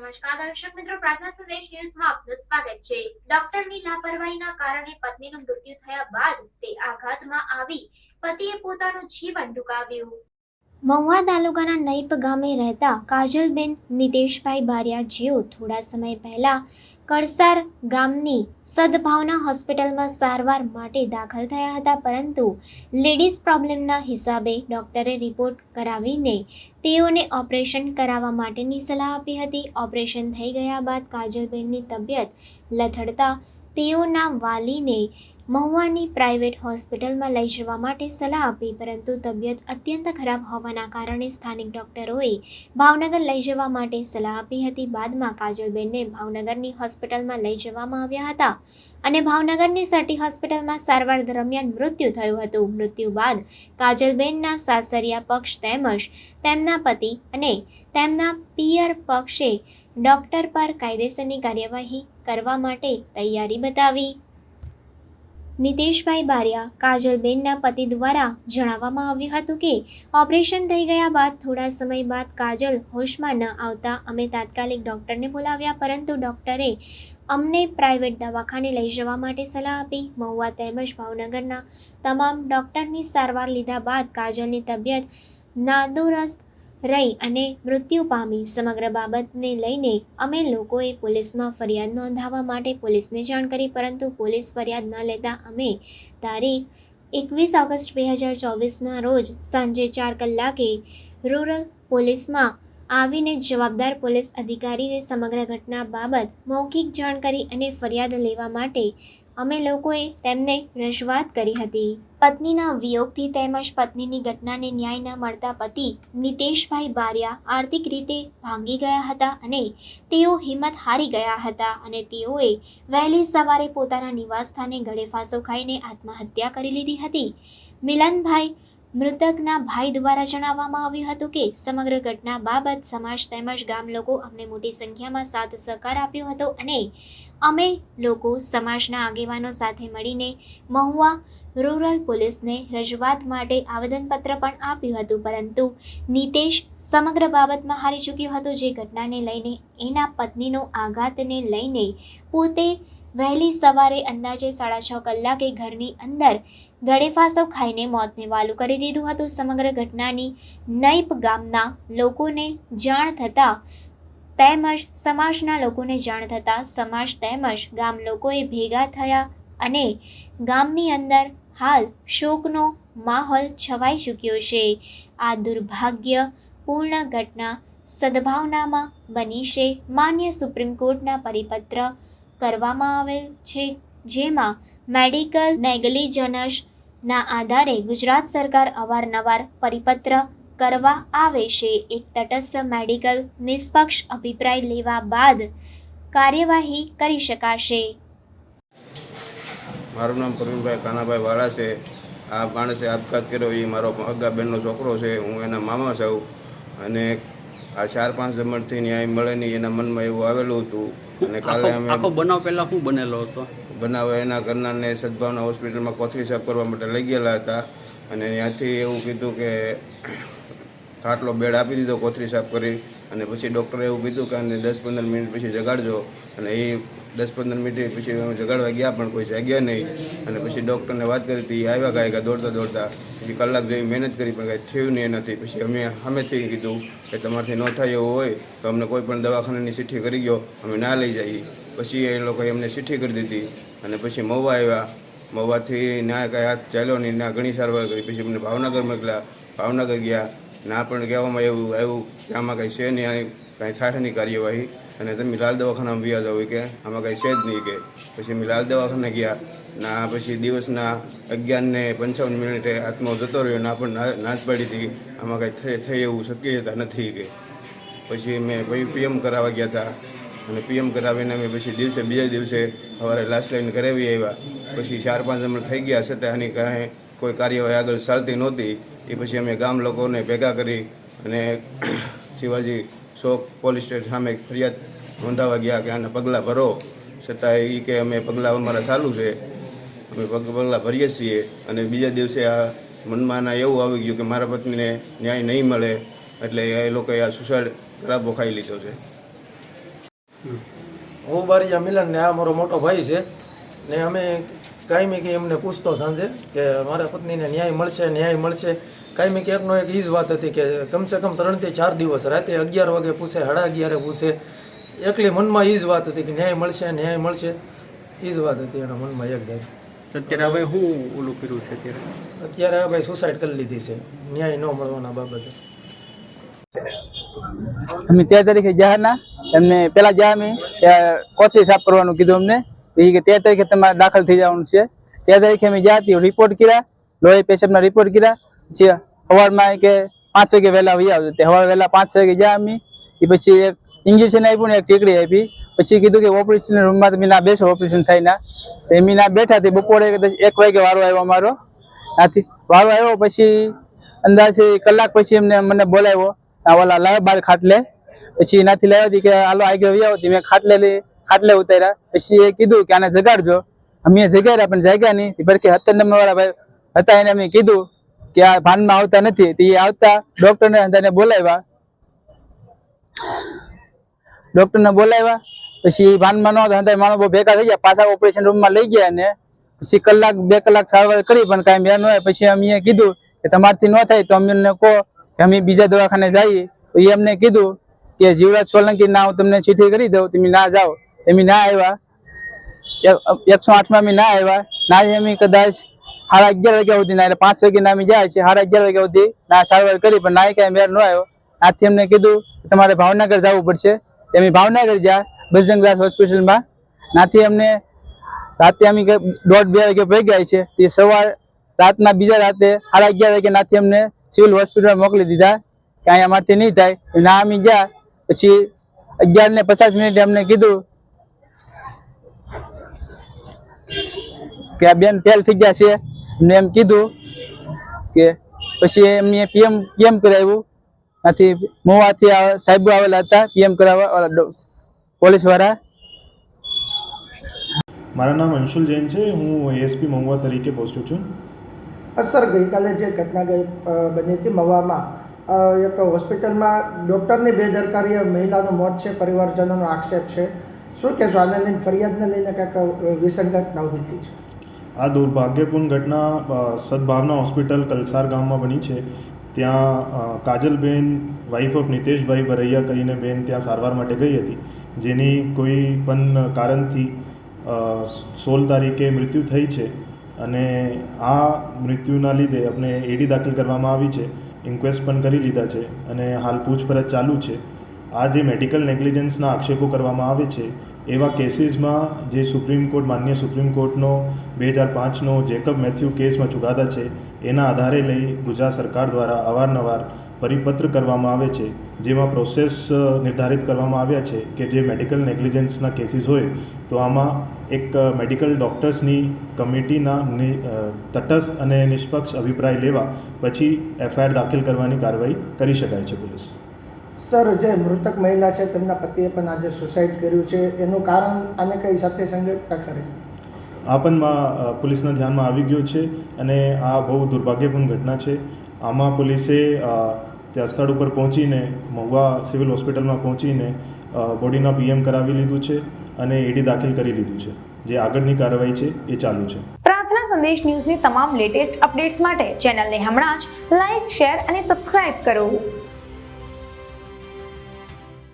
નમસ્કાર દર્શક મિત્રો, પ્રાર્થના સંદેશ ન્યૂઝમાં આપનું સ્વાગત છે। ડોક્ટરની લાપરવાહીના કારણે પત્નીનું મૃત્યુ થયા બાદ તે આઘાતમાં આવી પતિએ પોતાનું જીવન ટૂંકાવ્યું। મહુવા તાલુકાના નઈપ ગામે રહેતા કાજલબેન નિતેશભાઈ બારિયા જેઓ થોડા સમય પહેલા કળસાર ગામની સદભાવના હોસ્પિટલમાં સારવાર માટે દાખલ થયા હતા, પરંતુ લેડીઝ પ્રોબ્લેમના હિસાબે ડોક્ટરે રિપોર્ટ કરાવીને તેઓને ઓપરેશન કરાવવા માટેની સલાહ આપી હતી। ઓપરેશન થઈ ગયા બાદ કાજલબેનની તબિયત લથડતા તેઓના વાલીને મહુવાની પ્રાઇવેટ હોસ્પિટલમાં લઈ જવા માટે સલાહ આપી, પરંતુ તબિયત અત્યંત ખરાબ હોવાના કારણે સ્થાનિક ડોક્ટરોએ ભાવનગર લઈ જવા માટે સલાહ આપી હતી। બાદમાં કાજલબેનને ભાવનગરની હોસ્પિટલમાં લઈ જવામાં આવ્યા હતા અને ભાવનગરની સટી હોસ્પિટલમાં સારવાર દરમિયાન મૃત્યુ થયું હતું। મૃત્યુ બાદ કાજલબેનના સાસરિયા પક્ષ તેમજ તેમના પતિ અને તેમના પિયર પક્ષે ડોક્ટર પર કાયદેસરની કાર્યવાહી કરવા માટે તૈયારી બતાવી। નિતેશભાઈ બારિયા કાજલબેનના પતિ દ્વારા જણાવવામાં આવ્યું હતું કે ઓપરેશન થઈ ગયા બાદ થોડા સમય બાદ કાજલ હોશમાં ન આવતા અમે તાત્કાલિક ડોક્ટરને બોલાવ્યા, પરંતુ ડોક્ટરે અમને પ્રાઇવેટ દવાખાને લઈ જવા માટે સલાહ આપી। મહુવા તેમજ ભાવનગરના તમામ ડોક્ટરની સારવાર લીધા બાદ કાજલની તબિયત નાદુરસ્ત રહી અને મૃત્યુ પામી। સમગ્ર બાબતને લઈને અમે લોકોએ પોલીસમાં ફરિયાદ નોંધાવવા માટે પોલીસને જાણ કરી, પરંતુ પોલીસ ફરિયાદ ન લેતા અમે તારીખ 21 ઓગસ્ટ 2024ના રોજ સાંજે 4 કલાકે રૂરલ પોલીસમાં આવીને જવાબદાર પોલીસ અધિકારીને સમગ્ર ઘટના બાબત મૌખિક જાણ કરી અને ફરિયાદ લેવા માટે અમે લોકોએ તેમને રજૂઆત કરી હતી। પત્નીના વિયોગથી તેમજ પત્નીની ઘટનાને ન્યાય ન મળતા પતિ નિતેશભાઈ બારિયા આર્થિક રીતે ભાંગી ગયા હતા અને તેઓ હિંમત હારી ગયા હતા અને તેઓએ વહેલી સવારે પોતાના નિવાસસ્થાને ગળે ફાંસો ખાઈને આત્મહત્યા કરી લીધી હતી। મિલનભાઈ મૃતકના ભાઈ દ્વારા જણાવવામાં આવ્યું હતું કે સમગ્ર ઘટના બાબત સમાજ તેમજ ગામ લોકો અમને મોટી સંખ્યામાં સાથ સહકાર આપ્યો હતો અને અમે લોકો સમાજના આગેવાનો સાથે મળીને મહુવા રૂરલ પોલીસને રજૂઆત માટે આવેદનપત્ર પણ આપ્યું હતું, પરંતુ નિતેશ સમગ્ર બાબતમાં હારી ચૂક્યો હતો। જે ઘટનાને લઈને એના પત્નીનો આઘાતને લઈને પોતે વહેલી સવારે અંદાજે 6:30 કલાકે ઘરની અંદર ગળે ફાંસો ખાઈને મોતને વાલું કરી દીધું હતું। સમગ્ર ઘટનાની નઈપ ગામના લોકોને જાણ થતાં તેમજ સમાજના લોકોને જાણ થતાં સમાજ તેમજ ગામ લોકોએ ભેગા થયા અને ગામની અંદર હાલ શોકનો માહોલ છવાઈ ચૂક્યો છે। આ દુર્ભાગ્યપૂર્ણ ઘટના સદભાવનામાં બની છે। માન્ય સુપ્રીમ કોર્ટના પરિપત્ર કરવામાં આવેલ છે, જેમાં મેડિકલ નેગ્લિજન્સના આધારે ગુજરાત સરકાર અવારનવાર પરિપત્ર કરવા આવે છે। એક તટસ્થ મેડિકલ નિષ્પક્ષ અભિપ્રાય લેવા બાદ કાર્યવાહી કરી શકાશે। મારું નામ પ્રવીણભાઈ કાનાભાઈ વાળા છે। આ માણસે આપઘાત કર્યો એ મારો અગ્ગા બેનનો છોકરો છે। હું એના મામા છું અને આ 4-5 જમણથી ન્યાય મળે નહીં એના મનમાં એવું આવેલું હતું અને કાલે અમે આખો બનાવ પહેલા શું બનેલો હતો? બનાવ એના ઘરનાને સદભાવના હોસ્પિટલમાં કોથળી સાફ કરવા માટે લઈ ગયેલા હતા અને ત્યાંથી એવું કીધું કે ખાટલો બેડ આપી દીધો કોથળી સાફ કરી અને પછી ડૉક્ટરે એવું કીધું કે આને 10-15 મિનિટ પછી જગાડજો અને એ 10-15 મિનિટ પછી અમે જગાડવા ગયા પણ કોઈ જાગ્યા નહીં અને પછી ડૉક્ટરને વાત કરી હતી, એ આવ્યા કાંઈ દોડતા પછી કલાક જેવી મહેનત કરી પણ કાંઈ થયું નહીં એનાથી। પછી અમે સામેથી કીધું કે તમારાથી ન થાય એવું હોય તો અમને કોઈ પણ દવાખાનાની ચિઠ્ઠી કરી ગયો, અમે ના લઈ જઈએ। પછી એ લોકોએ અમને ચિઠ્ઠી કરી દીધી અને પછી મહુવા આવ્યા। મહુવાથી ના કાંઈ હાથ ચાલ્યો નહીં, ના ઘણી સારવાર કરી, પછી અમને ભાવનગર મોકલ્યા। ભાવનગર ગયા, ના પણ કહેવામાં એવું આવ્યું કે આમાં કાંઈ છે નહીં, કાંઈ થાય નહીં કાર્યવાહી અને તમે લાલ દવાખાનામાં વ્યા જાઓ કે આમાં કાંઈ છે જ નહીં કે પછી અમે લાલ દવાખાને ગયા। ના પછી દિવસના 11:55 આત્મા જતો રહ્યો, ના પણ ના જ પાડી હતી આમાં કાંઈ થઈ એવું શક્યતા નથી કે પછી અમે પીએમ કરાવવા ગયા હતા અને પીએમ કરાવીને અમે પછી બીજા દિવસે સવારે લાશ લઈને ઘરે આવી આવ્યા। પછી 4-5 જમણ થઈ ગયા છતાં આની કાંઈ કોઈ કાર્યવાહી આગળ ચાલતી નહોતી। એ પછી અમે ગામ લોકોને ભેગા કરી અને શિવાજી ચોક પોલીસ સ્ટેશન સામે ફરિયાદ નોંધાવવા ગયા કે આના પગલાં ભરો, છતાં એ કે અમે પગલાં અમારા ચાલુ છે, અમે પગલાં ભરીએ છીએ। અને બીજા દિવસે આ મનમાં એવું આવી ગયું કે મારા પત્નીને ન્યાય નહીં મળે એટલે એ લોકોએ આ સુસાઇડ કરાવો ખાઈ લીધો છે। હું બારીયા મિલન ને આ મારો મોટો ભાઈ છે ને અમે કાયમી કે એમને પૂછતો સાંજે કે મારા પત્નીને ન્યાય મળશે કાયમી કે એકનો એક એ જ વાત હતી કે કમસે કમ 3 થી 4 દિવસ રાતે 11 વાગે પૂછે 11:30 પૂછે એકલી મનમાં એ જ વાત હતી કે ન્યાય મળશે એ જ વાત હતી એના મનમાં એકદમ. અત્યારે હવે હું ઓલું કર્યું છે અત્યારે ભાઈ સુસાઇડ કરી લીધી છે ન્યાય ન મળવાના બાબતે. અમે 13 તારીખે જવાના એમને પેલા જ્યાં અમે કોથળી સાફ કરવાનું કીધું અમને એ કે 13 તારીખે તમારે દાખલ થઈ જવાનું છે. 13 તારીખે અમે જ્યાં રિપોર્ટ કર્યા લોહી પેશાબના રિપોર્ટ કર્યા પછી સવારમાં કે 5 વાગે વહેલા વહી આવજો તે સવારે વહેલા 5 વાગે જ્યાં અમે એ પછી એક ઇન્જેક્શન આપ્યું ને એક ટીકડી આપી પછી કીધું કે ઓપરેશન રૂમમાં તમે ના બેસો ઓપરેશન થાય ના એમ ના બેઠા તે બપોરે 1 વાગે વારો આવ્યો અમારો આથી વારો આવ્યો પછી અંદાજે કલાક પછી મને બોલાવ્યો ઓલા લાવ બાર ખાટલે પછી એનાથી લાવ્યા કે હાલો આગળ વહી આવો મેં ખાટલે ઉતાર્યા પછી એ કીધું કે આને જગાડજો અમે જગાડ્યા પણ જાગ્યા નહીં પછી 17 નંબર વાળા ભાઈ હતા એને અમે કીધું કે આ ભાનમાં આવતા નથી તે આવતા ડોક્ટરને બોલાવ્યા પછી ભાનમાં ન હતા માણસો બહુ ભેગા થઈ ગયા પાછા ઓપરેશન રૂમમાં લઈ ગયા અને પછી 2 કલાક સારવાર કરી પણ કાંઈ મેં ન હોય પછી અમે કીધું કે તમારથી ન થાય તો અમને કહો કે અમે બીજા દવાખાને જઈએ તો એ અમને કીધું કે જીવરાજ સોલંકી ના હું તમને ચીઠી કરી દઉં તમે ના જાઓ અમે ના આવ્યા 108 માં અમે ના આવ્યા ના અમે કદાચ 11:30 વાગ્યા સુધી ના એટલે 5 વાગે ના અમે જાય છે 11:30 વાગ્યા સુધી ના સારવાર કરી પણ ના કાંઈ મેળ ન આવ્યો. આથી અમને કીધું તમારે ભાવનગર જવું પડશે અમે ભાવનગર ગયા બજરંગદાસ હોસ્પિટલમાં નાથી અમને રાતે અમે 1:30-2 વાગે ભેગ્યા છે તે રાતના બીજા રાતે 11:30 વાગે નાથી અમને સિવિલ હોસ્પિટલમાં મોકલી દીધા કે અહીંયા અમારથી નહીં થાય ના અમે ગયા પછી 11:50 અમને કીધું કે આ બેન ફેલ થઈ ગયા છે ને એમ કીધું કે પછી એમને પીએમ કરાવ્યું નથી મોવાથી સાહેબો આવેલા હતા પીએમ કરાવવા પોલીસ વાળા. મારું નામ અંશુલ જૈન છે હું એએસપી મહુવા તરીકે પોસ્ટેડ છું. સર ગઈકાલે જે ઘટના બની હતી મહુવામાં એક હોસ્પિટલમાં ડૉક્ટરની બેદરકારીએ મહિલાનું મોત છે પરિવારજનોનો આક્ષેપ છે શું કહેશો આને લઈને ફરિયાદને લઈને કંઈક વિસંગતતા ઊભી થઈ છે? આ દુર્ભાગ્યપૂર્ણ ઘટના સદભાવના હોસ્પિટલ કલસાર ગામમાં બની છે. ત્યાં કાજલબેન વાઇફ ઓફ નિતેશભાઈ બરૈયા કરીને બેન ત્યાં સારવાર માટે ગઈ હતી જેની કોઈ પણ કારણથી 16 તારીખે મૃત્યુ થઈ છે અને આ મૃત્યુના લીધે આપણે એડી દાખલ કરવામાં આવી છે ઇન્ક્વેસ્ટ પણ કરી લીધા છે અને હાલ પૂછપરછ ચાલુ છે. આ જે મેડિકલ નેગ્લિજન્સના આક્ષેપો કરવામાં આવે છે એવા કેસીસમાં જે માન્ય સુપ્રીમ કોર્ટનો 2005નો જેકબ મેથ્યુ કેસમાં ચુકાદા છે એના આધારે લઈ ગુજરાત સરકાર દ્વારા અવારનવાર પરિપત્ર કરવામાં આવે છે જેમાં પ્રોસેસ નિર્ધારિત કરવામાં આવ્યા છે કે જે મેડિકલ નેગ્લિજન્સના કેસીસ હોય તો આમાં એક મેડિકલ ડૉક્ટર્સની કમિટીના તટસ્થ અને નિષ્પક્ષ અભિપ્રાય લેવા પછી એફઆઈઆર દાખલ કરવાની કાર્યવાહી કરી શકાય છે પોલીસ. સર જે મૃતક મહિલા છે તેમના પતિએ પણ આજે સુસાઇડ કર્યું છે એનું કારણ આને કઈ સાથે સંગતતા ખરી? આ પણ પોલીસના ધ્યાનમાં આવી ગયો છે અને આ બહુ દુર્ભાગ્યપૂર્ણ ઘટના છે. આમાં પોલીસે ત્યાં સ્થળ ઉપર પહોંચીને મહુવા સિવિલ હોસ્પિટલમાં પહોંચીને બોડીના પીએમ કરાવી લીધું છે અને એડી દાખલ કરી લીધું છે. જે આગળની કાર્યવાહી છે એ ચાલુ છે. પ્રાર્થના સંદેશ ન્યૂઝની તમામ લેટેસ્ટ અપડેટ્સ માટે ચેનલને હમણાં જ લાઇક, શેર અને સબસ્ક્રાઇબ કરો.